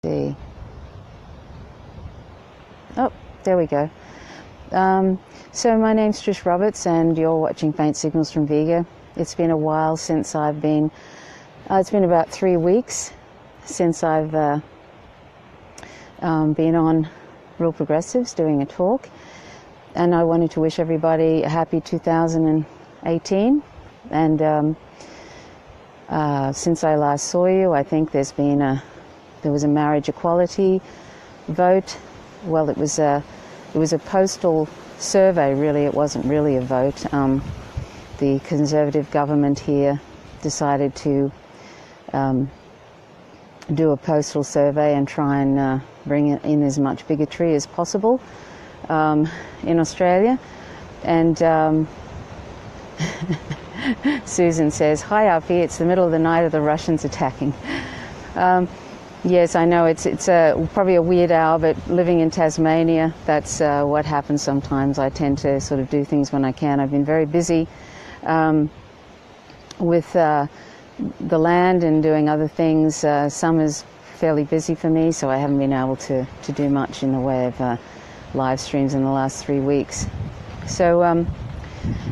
See. Oh, there we go. So my name's Trish Roberts and you're watching Faint Signals from Vega. It's been a while since I've been, it's been about 3 weeks since I've been on Real Progressives doing a talk, and I wanted to wish everybody a happy 2018. And since I last saw you, I think there was a marriage equality vote. Well, it was a postal survey, really. It wasn't really a vote. The Conservative government here decided to do a postal survey and try and bring in as much bigotry as possible in Australia. And Susan says, "Hi, Uppy, it's the middle of the night, are the Russians attacking?" Yes, I know it's probably a weird hour, but living in Tasmania, that's what happens sometimes. I tend to sort of do things when I can. I've been very busy with the land and doing other things. Summer's fairly busy for me, so I haven't been able to do much in the way of live streams in the last 3 weeks. So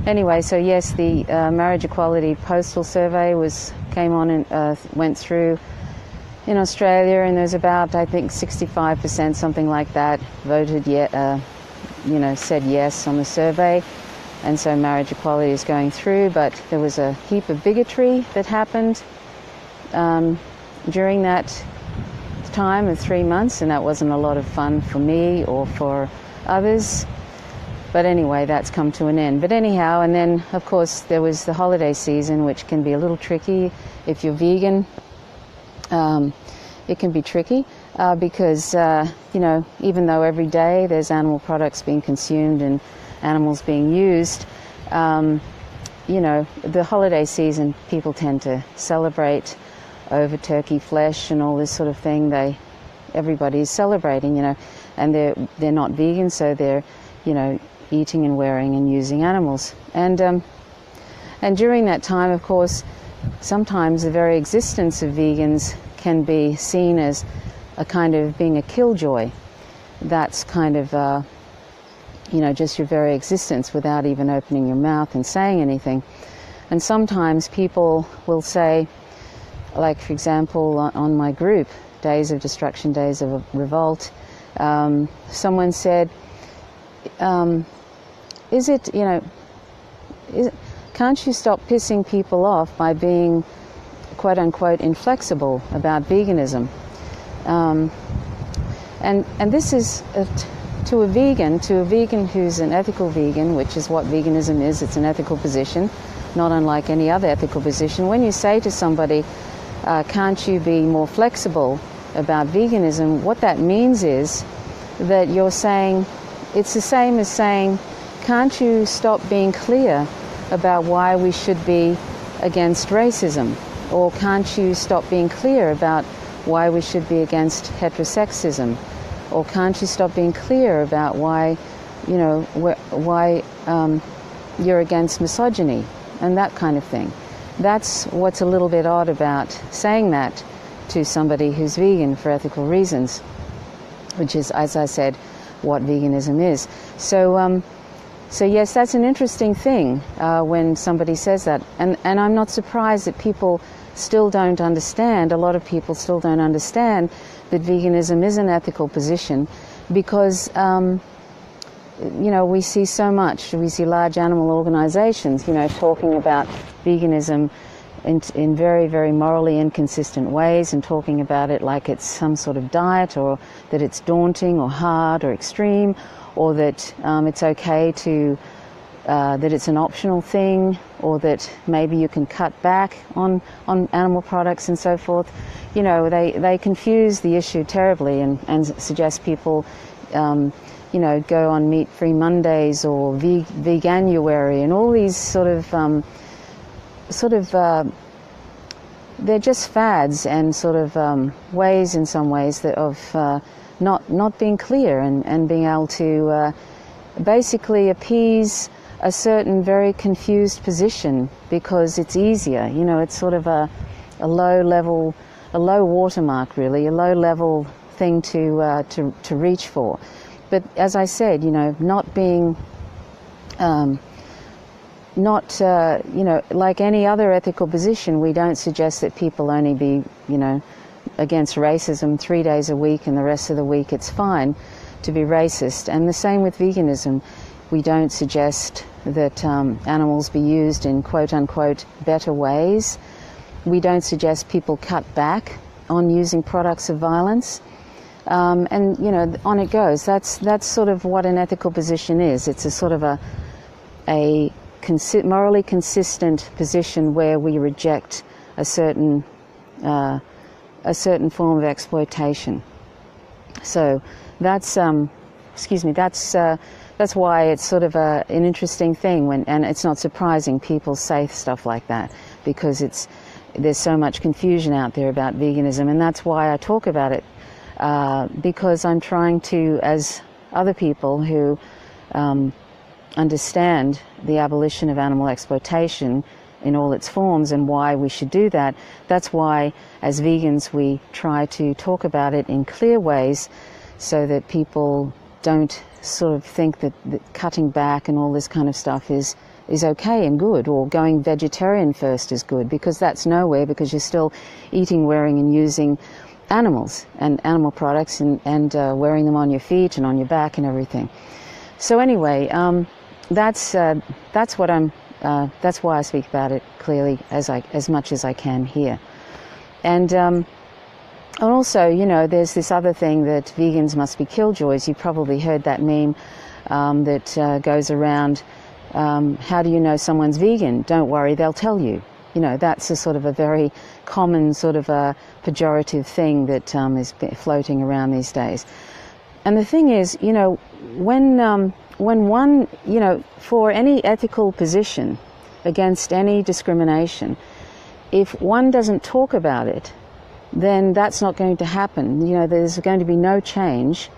anyway, so yes, the marriage equality postal survey came on and went through in Australia, and there's about, I think, 65%, something like that, voted said yes on the survey, and so marriage equality is going through. But there was a heap of bigotry that happened during that time of 3 months, and that wasn't a lot of fun for me or for others. But anyway, that's come to an end. But anyhow, and then of course there was the holiday season, which can be a little tricky if you're vegan. It can be tricky because, even though every day there's animal products being consumed and animals being used, the holiday season, people tend to celebrate over turkey flesh and all this sort of thing. Everybody is celebrating, and they're not vegan, so they're, eating and wearing and using animals. And during that time, of course, sometimes the very existence of vegans can be seen as a kind of being a killjoy. That's kind of, just your very existence without even opening your mouth and saying anything. And sometimes people will say, like for example, on my group, Days of Destruction, Days of Revolt, someone said, can't you stop pissing people off by being quote unquote inflexible about veganism? And this is to a vegan who's an ethical vegan, which is what veganism is. It's an ethical position, not unlike any other ethical position. When you say to somebody, can't you be more flexible about veganism, what that means is that you're saying, it's the same as saying, can't you stop being clear about why we should be against racism? Or can't you stop being clear about why we should be against heterosexism? Or can't you stop being clear about why, you're against misogyny and that kind of thing? That's what's a little bit odd about saying that to somebody who's vegan for ethical reasons, which is, as I said, what veganism is. So yes, that's an interesting thing when somebody says that. And I'm not surprised that people still don't understand, a lot of people still don't understand that veganism is an ethical position because, we see so much. We see large animal organizations, talking about veganism in very, very morally inconsistent ways and talking about it like it's some sort of diet, or that it's daunting or hard or extreme, or that it's okay to, that it's an optional thing, or that maybe you can cut back on animal products and so forth. They confuse the issue terribly and suggest people, go on meat-free Mondays or veganuary and all these they're just fads and ways, in some ways, that of not being clear and being able to basically appease a certain very confused position because it's easier. It's sort of a low level, a low watermark really, a low level thing to reach for. But as I said, not being, like any other ethical position, we don't suggest that people only be, against racism 3 days a week and the rest of the week it's fine to be racist. And the same with veganism. We don't suggest that animals be used in quote-unquote better ways. We don't suggest people cut back on using products of violence. And, on it goes. That's sort of what an ethical position is. It's a sort of a morally consistent position where we reject a certain form of exploitation. So that's that's why it's sort of an interesting thing and it's not surprising people say stuff like that, because there's so much confusion out there about veganism, and that's why I talk about it, because I'm trying to, as other people who understand the abolition of animal exploitation in all its forms and why we should do that. That's why, as vegans, we try to talk about it in clear ways so that people don't sort of think that cutting back and all this kind of stuff is okay and good, or going vegetarian first is good, because that's nowhere, because you're still eating, wearing and using animals and animal products and wearing them on your feet and on your back and everything. So anyway, that's what that's why I speak about it clearly as much as I can here. And also, there's this other thing that vegans must be killjoys. You probably heard that meme that goes around, how do you know someone's vegan? Don't worry, they'll tell you. That's a sort of a very common sort of a pejorative thing that is floating around these days. And the thing is, when one, for any ethical position against any discrimination, if one doesn't talk about it, then that's not going to happen. There's going to be no change.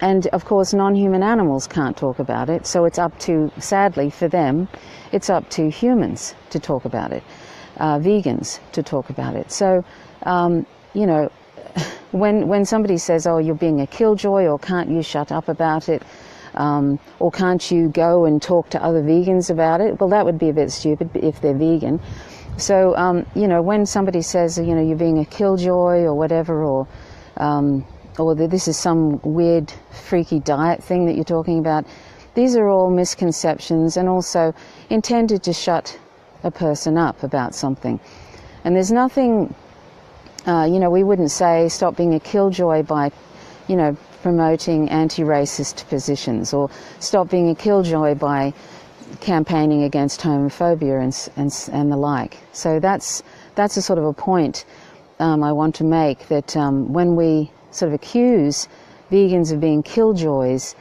And of course, non-human animals can't talk about it, so it's up to, sadly for them, it's up to humans to talk about it, vegans to talk about it. So, when somebody says, oh, you're being a killjoy, or can't you shut up about it, or can't you go and talk to other vegans about it, well, that would be a bit stupid if they're vegan. So, when somebody says, you're being a killjoy or whatever, or that this is some weird, freaky diet thing that you're talking about, these are all misconceptions and also intended to shut a person up about something. And there's nothing, we wouldn't say stop being a killjoy by, promoting anti-racist positions, or stop being a killjoy by campaigning against homophobia and the like. So that's a sort of a point I want to make, that when we sort of accuse vegans of being killjoys,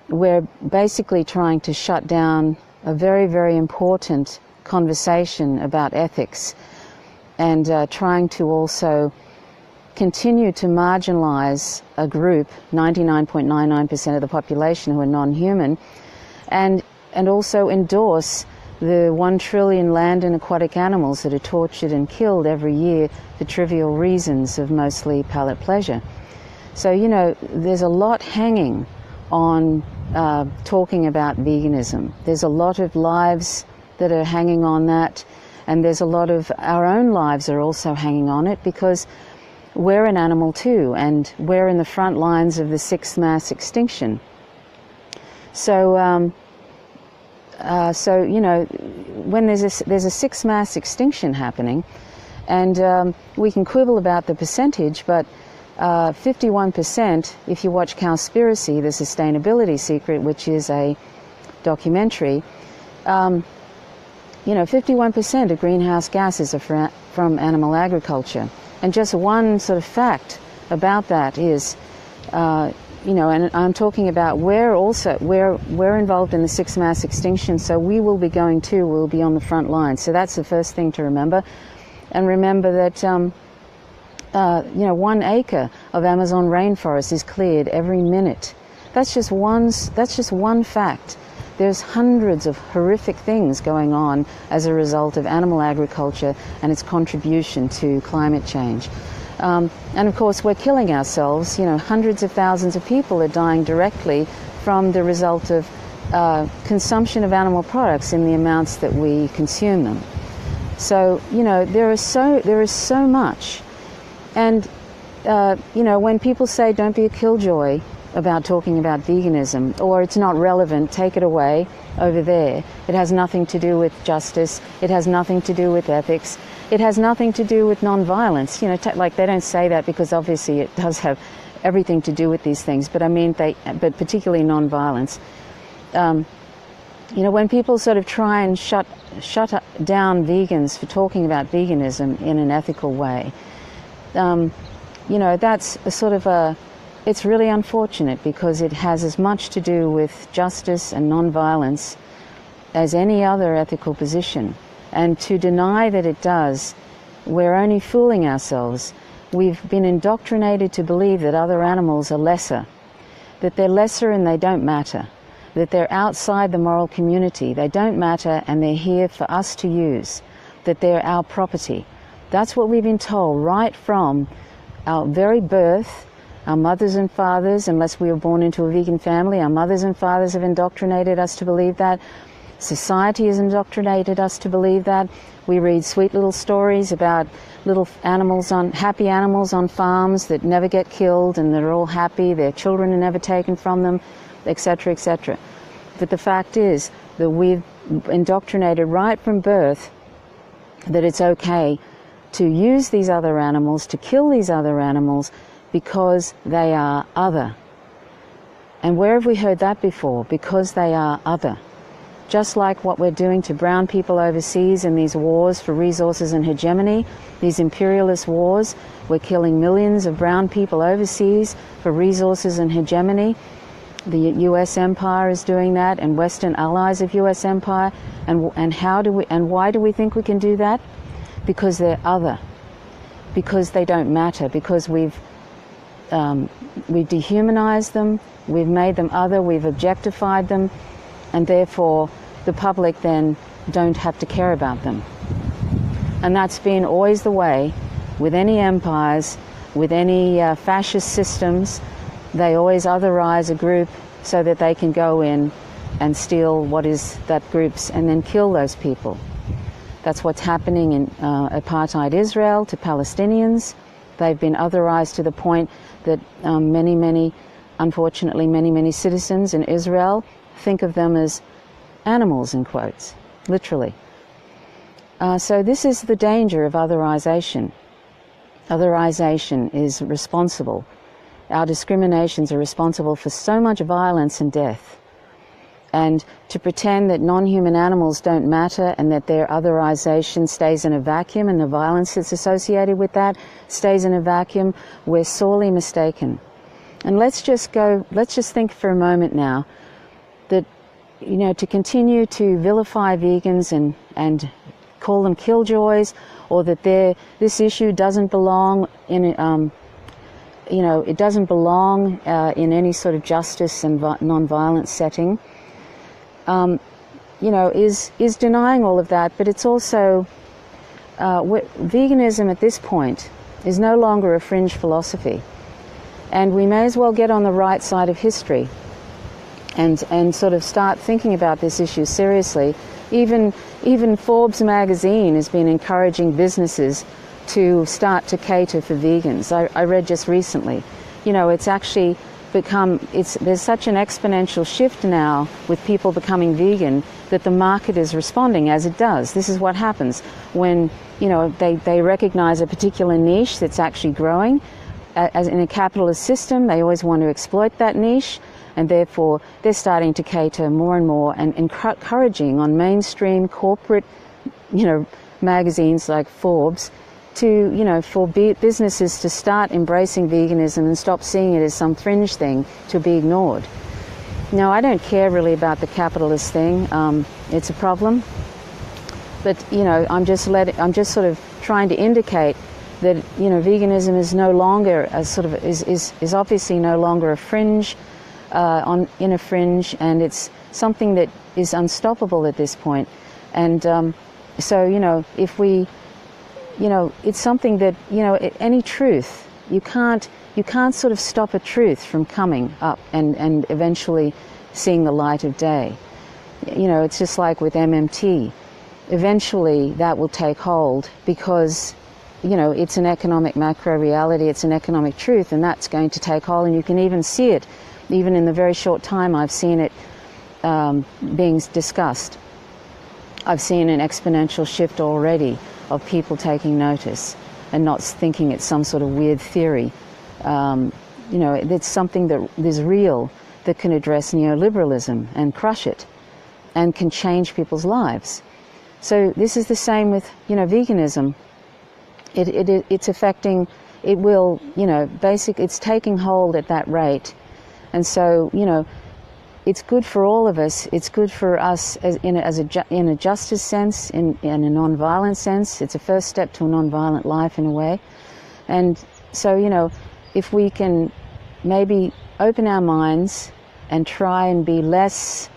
we're basically trying to shut down a very, very important conversation about ethics, and trying to also continue to marginalize a group, 99.99% of the population, who are non-human, and also endorse the 1 trillion land and aquatic animals that are tortured and killed every year for trivial reasons of mostly palate pleasure. So, there's a lot hanging on talking about veganism. There's a lot of lives that are hanging on that, and there's a lot of our own lives are also hanging on it, because we're an animal too, and we're in the front lines of the 6th mass extinction. So, when there's a 6th mass extinction happening, and we can quibble about the percentage, but 51%, if you watch Cowspiracy, the Sustainability Secret, which is a documentary, 51% of greenhouse gases are from animal agriculture. And just one sort of fact about that is, and I'm talking about we're involved in the 6th mass extinction, so we will be going too, we'll be on the front line. So that's the first thing to remember. And remember that 1 acre of Amazon rainforest is cleared every minute. That's just one fact. There's hundreds of horrific things going on as a result of animal agriculture and its contribution to climate change. And of course we're killing ourselves. You know, hundreds of thousands of people are dying directly from the result of consumption of animal products in the amounts that we consume them. So, you know, there is so much. And, you know, when people say don't be a killjoy about talking about veganism, or it's not relevant, take it away over there. It has nothing to do with justice. It has nothing to do with ethics. It has nothing to do with non-violence. You know, like they don't say that because obviously it does have everything to do with these things, but I mean, but particularly non-violence. You know, when people sort of try and shut down vegans for talking about veganism in an ethical way, you know, that's a sort of it's really unfortunate, because it has as much to do with justice and non-violence as any other ethical position. And to deny that it does, we're only fooling ourselves. We've been indoctrinated to believe that other animals are lesser, that they're lesser and they don't matter, that they're outside the moral community, they don't matter and they're here for us to use, that they're our property. That's what we've been told right from our very birth. Our mothers and fathers, unless we were born into a vegan family, our mothers and fathers have indoctrinated us to believe that. Society has indoctrinated us to believe that. We read sweet little stories about little animals happy animals on farms that never get killed and that are all happy, their children are never taken from them, etc., etc. But the fact is that we've indoctrinated right from birth that it's okay to use these other animals, to kill these other animals, because they are other. And where have we heard that before? Because they are other. Just like what we're doing to brown people overseas in these wars for resources and hegemony, these imperialist wars, we're killing millions of brown people overseas for resources and hegemony. The US empire is doing that, and Western allies of US empire. And why do we think we can do that? Because they're other. Because they don't matter. Because we've dehumanized them, we've made them other, we've objectified them, and therefore the public then don't have to care about them. And that's been always the way with any empires, with any fascist systems. They always otherize a group so that they can go in and steal what is that group's and then kill those people. That's what's happening in apartheid Israel to Palestinians. They've been otherized to the point that unfortunately, many citizens in Israel think of them as animals, in quotes, literally. So this is the danger of otherization. Otherization is responsible. Our discriminations are responsible for so much violence and death. And to pretend that non-human animals don't matter and that their otherization stays in a vacuum and the violence that's associated with that stays in a vacuum, we're sorely mistaken. And let's just think for a moment now that, you know, to continue to vilify vegans and call them killjoys, or that this issue doesn't belong in, you know, it doesn't belong in any sort of justice and non-violence setting, you know, is denying all of that. But it's also, veganism at this point is no longer a fringe philosophy. And we may as well get on the right side of history and sort of start thinking about this issue seriously. Even Forbes magazine has been encouraging businesses to start to cater for vegans. I read just recently, you know, it's actually become, there's such an exponential shift now with people becoming vegan that the market is responding as it does. This is what happens when, you know, they recognize a particular niche that's actually growing. As in a capitalist system, they always want to exploit that niche, and therefore they're starting to cater more and more and encouraging on mainstream corporate, you know, magazines like Forbes to, you know, for businesses to start embracing veganism and stop seeing it as some fringe thing to be ignored. Now, I don't care really about the capitalist thing. It's a problem, but, you know, I'm just sort of trying to indicate that, you know, veganism is no longer a sort of is obviously no longer a fringe in a fringe, and it's something that is unstoppable at this point. And so, you know, if we you know, it's something that, you know, any truth, you can't sort of stop a truth from coming up and eventually seeing the light of day. You know, it's just like with MMT. Eventually that will take hold because, you know, it's an economic macro reality, it's an economic truth, and that's going to take hold, and you can even see it, even in the very short time I've seen it being discussed. I've seen an exponential shift already of people taking notice and not thinking it's some sort of weird theory. You know, it's something that is real, that can address neoliberalism and crush it and can change people's lives. So this is the same with, you know, veganism. It's affecting, it will, you know, it's taking hold at that rate. And so, you know, it's good for all of us. It's good for us in a justice sense, in a non-violent sense. It's a first step to a non-violent life in a way. And so, you know, if we can maybe open our minds and try and be less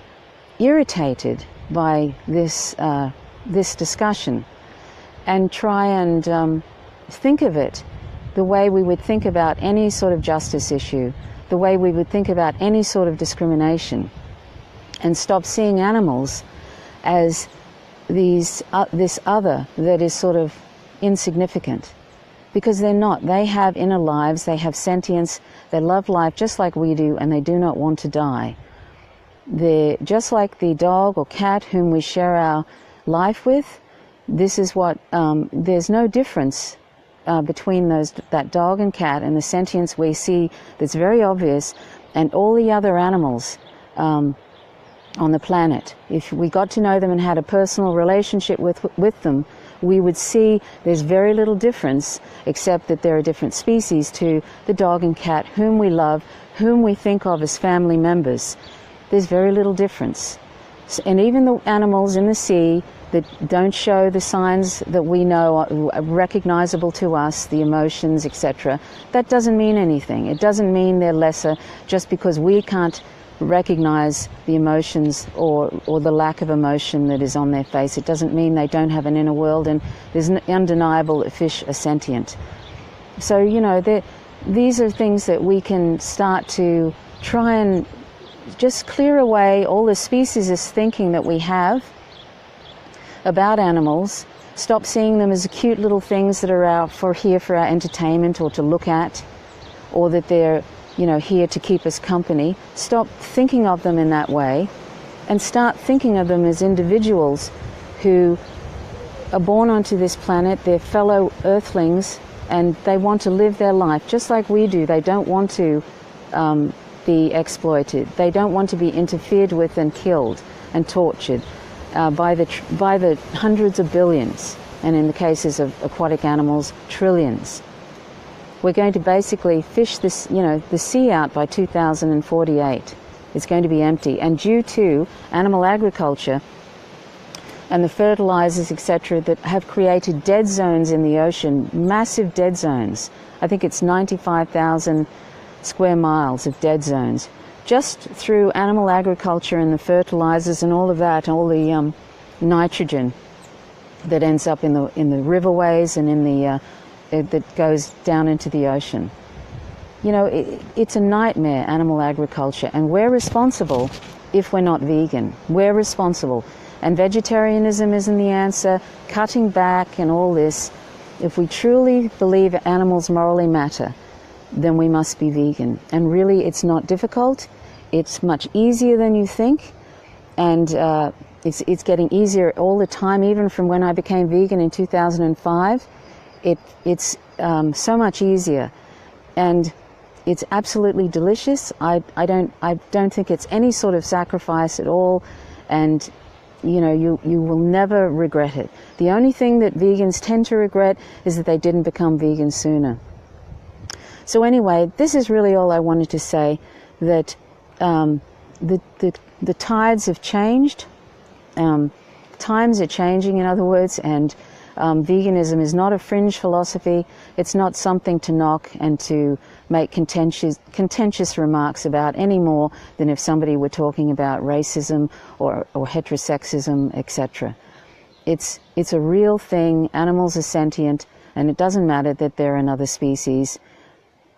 irritated by this discussion, and try and think of it the way we would think about any sort of justice issue, the way we would think about any sort of discrimination, and stop seeing animals as this other that is sort of insignificant. Because they're not. They have inner lives, they have sentience, they love life just like we do, and they do not want to die. They're just like the dog or cat whom we share our life with. This is what, there's no difference between that dog and cat and the sentience we see that's very obvious, and all the other animals on the planet. If we got to know them and had a personal relationship with them, we would see there's very little difference, except that there are different species to the dog and cat whom we love, whom we think of as family members. There's very little difference. And even the animals in the sea that don't show the signs that we know are recognizable to us, the emotions, etc., that doesn't mean anything. It doesn't mean they're lesser just because we can't recognize the emotions or the lack of emotion that is on their face. It doesn't mean they don't have an inner world, and there's undeniable that fish are sentient. So, you know, these are things that we can start to try and just clear away all the speciesist thinking that we have about animals. Stop seeing them as cute little things that are here for our entertainment or to look at, or that they're, you know, here to keep us company. Stop thinking of them in that way and start thinking of them as individuals who are born onto this planet. They're fellow earthlings and they want to live their life just like we do. They don't want to be exploited. They don't want to be interfered with and killed and tortured by the hundreds of billions, and in the cases of aquatic animals, trillions. We're going to basically fish this, you know, the sea out by 2048. It's going to be empty. And due to animal agriculture and the fertilizers, etc., that have created dead zones in the ocean, massive dead zones. I think it's 95,000 square miles of dead zones. Just through animal agriculture and the fertilizers and all of that, all the nitrogen that ends up in the riverways and in the that goes down into the ocean. You know, it's a nightmare, animal agriculture, and we're responsible if we're not vegan. We're responsible. And vegetarianism isn't the answer, cutting back and all this. If we truly believe animals morally matter, then we must be vegan. And really, it's not difficult. It's much easier than you think. And it's getting easier all the time, even from when I became vegan in 2005. It's so much easier, and it's absolutely delicious. I don't think it's any sort of sacrifice at all, and you know, you will never regret it. The only thing that vegans tend to regret is that they didn't become vegan sooner. So anyway, this is really all I wanted to say, that the tides have changed, times are changing, in other words, and veganism is not a fringe philosophy. It's not something to knock and to make contentious remarks about any more than if somebody were talking about racism or heterosexism, etc. it's a real thing. Animals are sentient, and it doesn't matter that they're another species.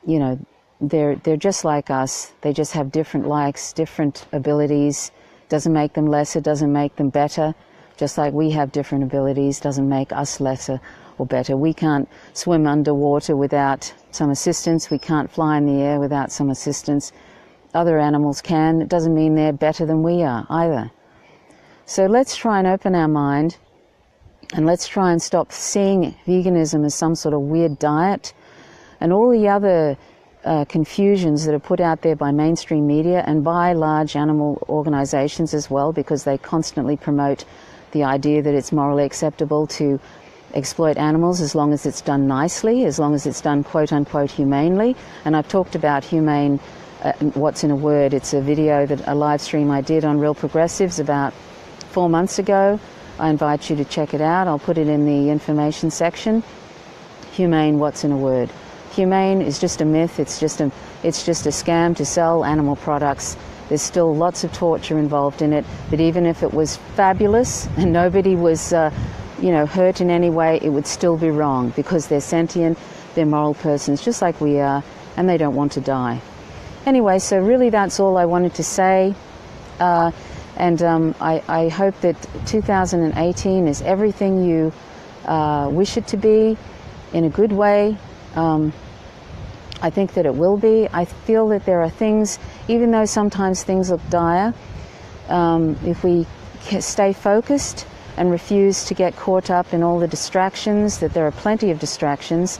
You know, they're just like us. They just have different likes, different abilities. Doesn't make them lesser, doesn't make them better. Just like we have different abilities, doesn't make us lesser or better. We can't swim underwater without some assistance. We can't fly in the air without some assistance. Other animals can. It doesn't mean they're better than we are either. So let's try and open our mind, and let's try and stop seeing veganism as some sort of weird diet and all the other confusions that are put out there by mainstream media and by large animal organizations as well, because they constantly promote the idea that it's morally acceptable to exploit animals as long as it's done nicely, as long as it's done quote-unquote humanely. And I've talked about humane, what's in a word. It's a video, a live stream I did on Real Progressives about 4 months ago. I invite you to check it out. I'll put it in the information section. Humane, what's in a word? Humane is just a myth. It's just a scam to sell animal products. There's still lots of torture involved in it. But even if it was fabulous and nobody was, hurt in any way, it would still be wrong, because they're sentient, they're moral persons, just like we are, and they don't want to die. Anyway, so really that's all I wanted to say. I hope that 2018 is everything you wish it to be, in a good way. I think that it will be. I feel that there are things, even though sometimes things look dire, if we stay focused and refuse to get caught up in all the distractions, that there are plenty of distractions,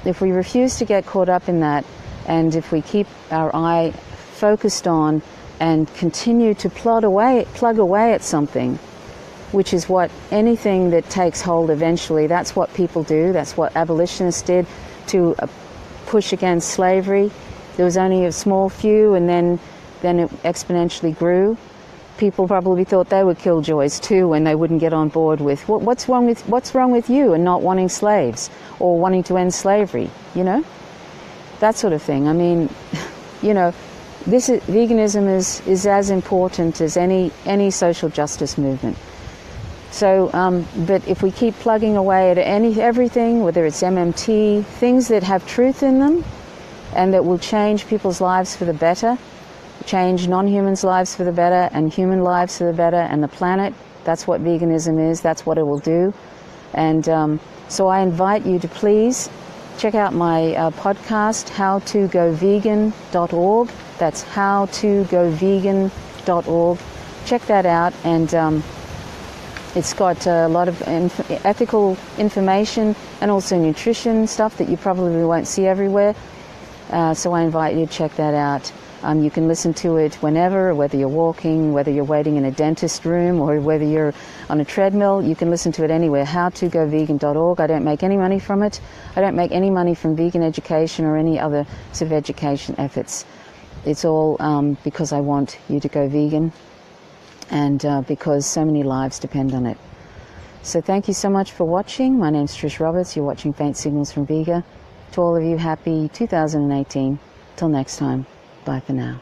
if we refuse to get caught up in that, and if we keep our eye focused on and continue to plug away at something, which is what anything that takes hold eventually, that's what people do, that's what abolitionists did to push against slavery. There was only a small few, and then it exponentially grew. People probably thought they were killjoys too when they wouldn't get on board with what's wrong with you and not wanting slaves or wanting to end slavery, that sort of thing. I mean, veganism is as important as any social justice movement. So, but if we keep plugging away at everything, whether it's MMT, things that have truth in them and that will change people's lives for the better, change non-humans' lives for the better and human lives for the better, and the planet, that's what veganism is, that's what it will do. And so I invite you to please check out my podcast, howtogovegan.org. That's howtogovegan.org. Check that out, and it's got a lot of ethical information and also nutrition stuff that you probably won't see everywhere. So I invite you to check that out. You can listen to it whenever, whether you're walking, whether you're waiting in a dentist room, or whether you're on a treadmill. You can listen to it anywhere. howtogovegan.org. I don't make any money from it. I don't make any money from vegan education or any other sort of education efforts. It's all because I want you to go vegan, and because so many lives depend on it. So thank you so much for watching. My name's Trish Roberts. You're watching Faint Signals from Vega. To all of you, happy 2018. Till next time. Bye for now.